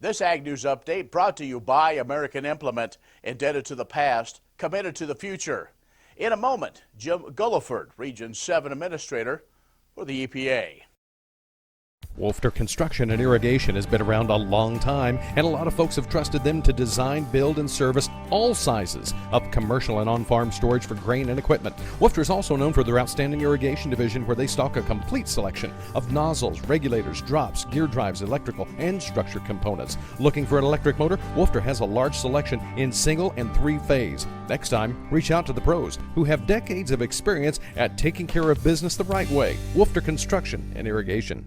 This Ag News Update brought to you by American Implement, indebted to the past, committed to the future. In a moment, Jim Gulliford, Region 7 Administrator for the EPA. Wolfter Construction and Irrigation has been around a long time, and a lot of folks have trusted them to design, build, and service all sizes of commercial and on-farm storage for grain and equipment. Wolfter is also known for their outstanding irrigation division, where they stock a complete selection of nozzles, regulators, drops, gear drives, electrical, and structure components. Looking for an electric motor? Wolfter has a large selection in single and three-phase. Next time, reach out to the pros who have decades of experience at taking care of business the right way. Wolfter Construction and Irrigation.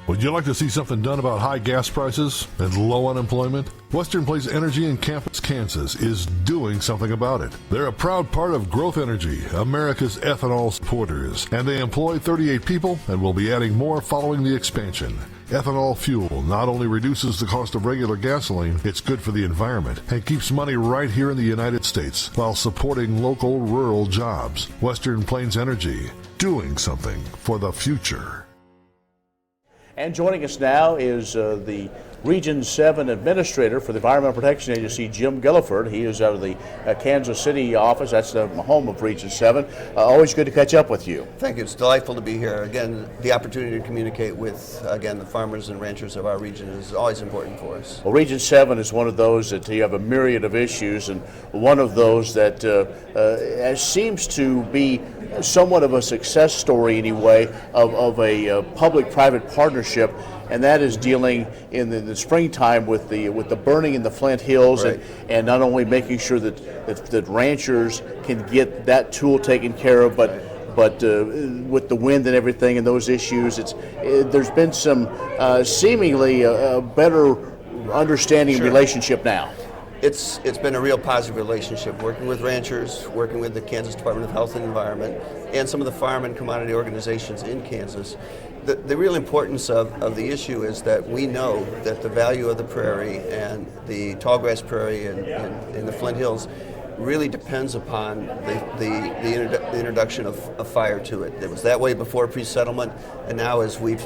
Would you like to see something done about high gas prices and low unemployment? Western Place Energy in Campus, Kansas is doing something about it. They're a proud part of Growth Energy, America's ethanol supporters, and they employ 38 people and will be adding more following the expansion. Ethanol fuel not only reduces the cost of regular gasoline, it's good for the environment and keeps money right here in the United States while supporting local rural jobs. Western Plains Energy, doing something for the future. And joining us now is the Region 7 Administrator for the Environmental Protection Agency, Jim Gulliford. He is out of the Kansas City office. That's the home of Region 7. Always good to catch up with you. Thank you. It's delightful to be here. Again, the opportunity to communicate with, the farmers and ranchers of our region is always important for us. Well, Region 7 is one of those that you have a myriad of issues, and one of those that seems to be somewhat of a success story anyway of a public-private partnership, and that is dealing in the springtime with the burning in the Flint Hills, right. and not only making sure that ranchers can get that tool taken care of, but with the wind and everything and those issues, there's been some seemingly a better understanding Sure. relationship now. It's been a real positive relationship, working with ranchers, working with the Kansas Department of Health and Environment, and some of the farm and commodity organizations in Kansas. The real importance of the issue is that we know that the value of the prairie and the tallgrass prairie in the Flint Hills really depends upon the introduction of fire to it. It was that way before pre-settlement, and now as we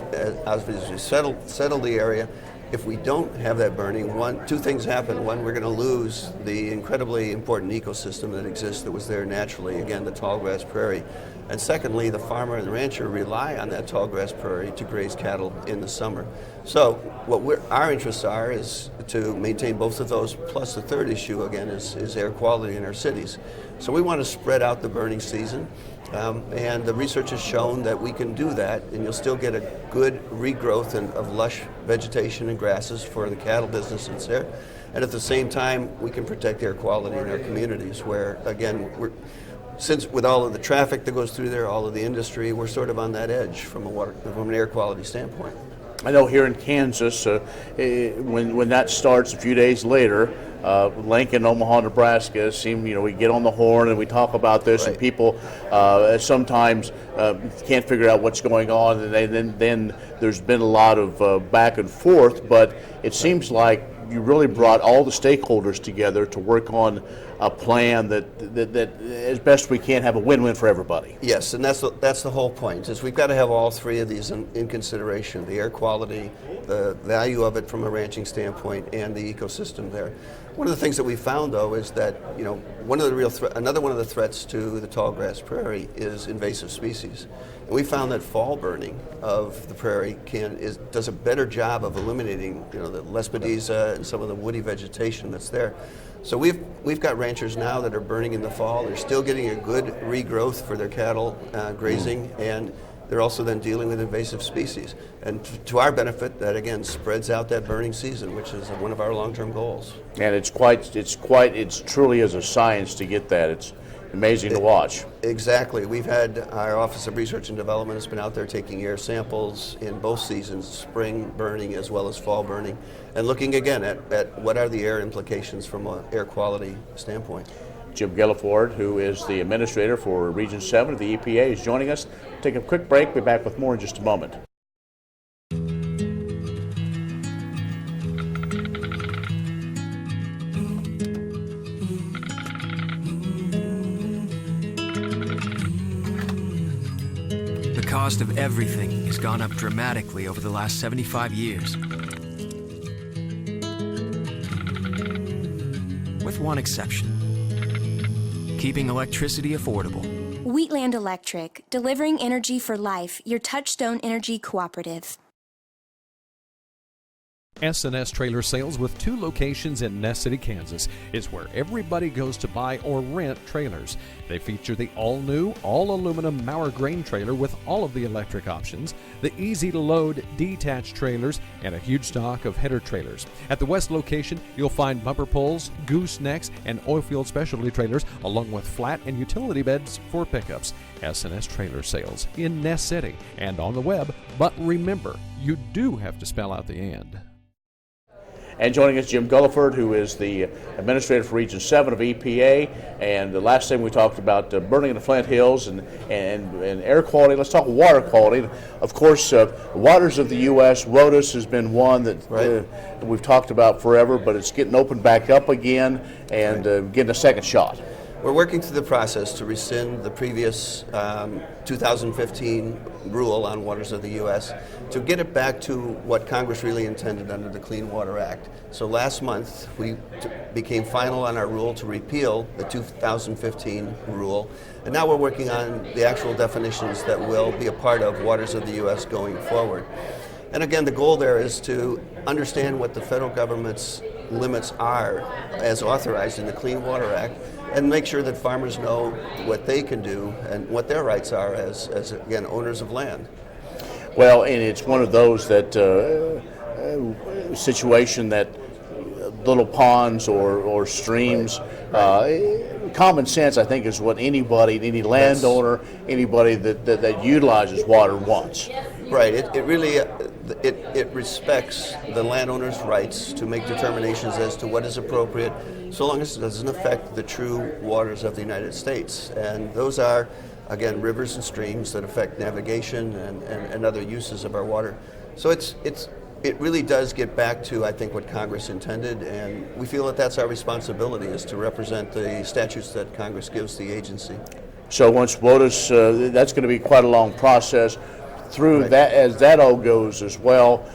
settle the area, if we don't have that burning, two things happen. One, we're going to lose the incredibly important ecosystem that exists that was there naturally, again, the tallgrass prairie. And secondly, the farmer and the rancher rely on that tallgrass prairie to graze cattle in the summer. So what our interests are is to maintain both of those, plus the third issue, again, is air quality in our cities. So we want to spread out the burning season. And the research has shown that we can do that, and you'll still get a good regrowth of lush vegetation and grasses for the cattle business that's there. And at the same time, we can protect air quality in our communities where, again, since with all of the traffic that goes through there, all of the industry, we're sort of on that edge from an air quality standpoint. I know here in Kansas, when that starts a few days later, Lincoln, Omaha, Nebraska, we get on the horn and we talk about this, right. And people sometimes can't figure out what's going on, and then there's been a lot of back and forth, but it seems like you really brought all the stakeholders together to work on a plan that as best we can have a win-win for everybody. Yes, and that's the whole point, is we've got to have all three of these in consideration: the air quality, the value of it from a ranching standpoint, and the ecosystem there. One of the things that we found, though, is that another one of the threats to the tallgrass prairie is invasive species. And we found that fall burning of the prairie does a better job of eliminating the Lespedeza and some of the woody vegetation that's there. So we've got ranchers now that are burning in the fall. They're still getting a good regrowth for their cattle grazing, and they're also then dealing with invasive species. And to our benefit, that again spreads out that burning season, which is one of our long-term goals. And it's truly is a science to get that. It's amazing to watch. Exactly. We've had our Office of Research and Development has been out there taking air samples in both seasons, spring burning as well as fall burning, and looking again at what are the air implications from an air quality standpoint. Jim Gulliford, who is the administrator for Region 7 of the EPA, is joining us. Take a quick break. We'll be back with more in just a moment. The cost of everything has gone up dramatically over the last 75 years. With one exception: keeping electricity affordable. Wheatland Electric, delivering energy for life, your Touchstone Energy Cooperative. S&S Trailer Sales, with 2 locations in Ness City, Kansas, is where everybody goes to buy or rent trailers. They feature the all-new, all-aluminum Mauer grain trailer with all of the electric options, the easy-to-load detached trailers, and a huge stock of header trailers. At the West location, you'll find bumper pulls, goosenecks, and oilfield specialty trailers, along with flat and utility beds for pickups. S&S Trailer Sales in Ness City and on the web, but remember, you do have to spell out the "and." And joining us, Jim Gulliford, who is the administrator for Region 7 of EPA. And the last thing we talked about burning in the Flint Hills and air quality. Let's talk water quality. Of course, waters of the U.S., WOTUS has been one that we've talked about forever, but it's getting opened back up again and getting a second shot. We're working through the process to rescind the previous 2015 rule on waters of the U.S. to get it back to what Congress really intended under the Clean Water Act. So last month we became final on our rule to repeal the 2015 rule, and now we're working on the actual definitions that will be a part of waters of the U.S. going forward. And again, the goal there is to understand what the federal government's limits are as authorized in the Clean Water Act, and make sure that farmers know what they can do and what their rights are as again, owners of land. Well, and it's one of those that situation that little ponds or streams, common sense, I think, is what anybody, any landowner, anybody that utilizes water wants. Right. It really it respects the landowner's rights to make determinations as to what is appropriate, so long as it doesn't affect the true waters of the United States. And those are, again, rivers and streams that affect navigation and other uses of our water. So it really does get back to, I think, what Congress intended, and we feel that that's our responsibility, is to represent the statutes that Congress gives the agency. So once WOTUS, that's going to be quite a long process. Through that, as that all goes as well,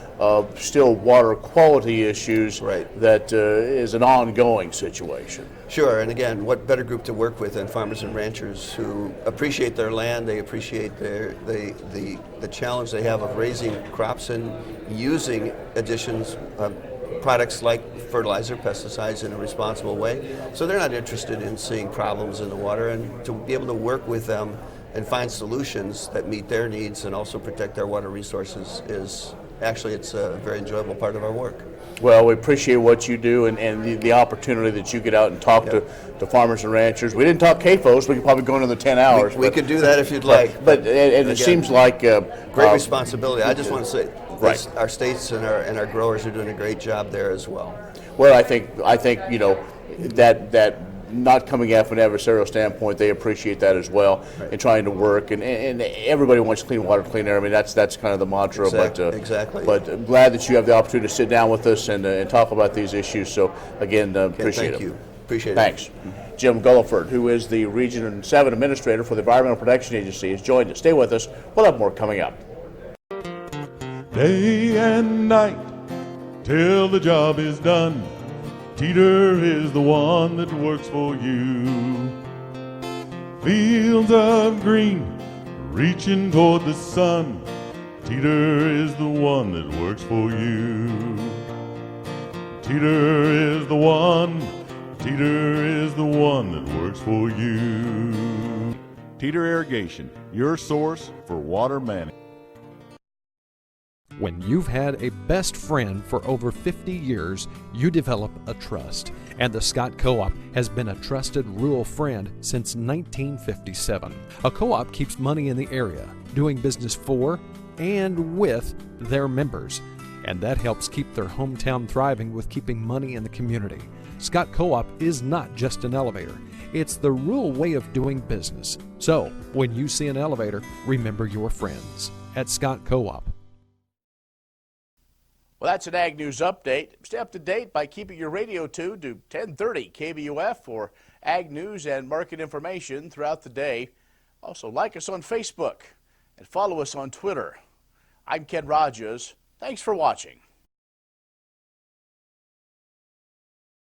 still water quality issues that is an ongoing situation. Sure, and again, what better group to work with than farmers and ranchers who appreciate their land, they appreciate the challenge they have of raising crops and using additions, products like fertilizer, pesticides in a responsible way. So they're not interested in seeing problems in the water, and to be able to work with them and find solutions that meet their needs and also protect our water resources is actually, it's a very enjoyable part of our work. Well, we appreciate what you do and the opportunity that you get out and talk to farmers and ranchers. We didn't talk CAFOs. We could probably go another 10 hours. We could do that if you'd like. But it seems like great responsibility. I just want to say our states and our growers are doing a great job there as well. Well, I think you know that not coming at from an adversarial standpoint, they appreciate that as well, and trying to work, and everybody wants clean water, clean air. I mean, that's kind of the mantra. Exactly. But I'm glad that you have the opportunity to sit down with us and talk about these issues. So again, appreciate it. Thank you. Appreciate it. Thanks. Jim Gulliford, who is the Region 7 Administrator for the Environmental Protection Agency, has joined us. Stay with us. We'll have more coming up. Day and night till the job is done, Teeter is the one that works for you. Fields of green, reaching toward the sun, Teeter is the one that works for you. Teeter is the one, Teeter is the one that works for you. Teeter Irrigation, your source for water management. When you've had a best friend for over 50 years, you develop a trust. And the Scott Co-op has been a trusted rural friend since 1957. A co-op keeps money in the area, doing business for and with their members. And that helps keep their hometown thriving with keeping money in the community. Scott Co-op is not just an elevator. It's the rural way of doing business. So, when you see an elevator, remember your friends at Scott Co-op. Well, that's an Ag News Update. Stay up to date by keeping your radio tuned to 1030 KBUF for Ag News and market information throughout the day. Also, like us on Facebook and follow us on Twitter. I'm Ken Rogers. Thanks for watching.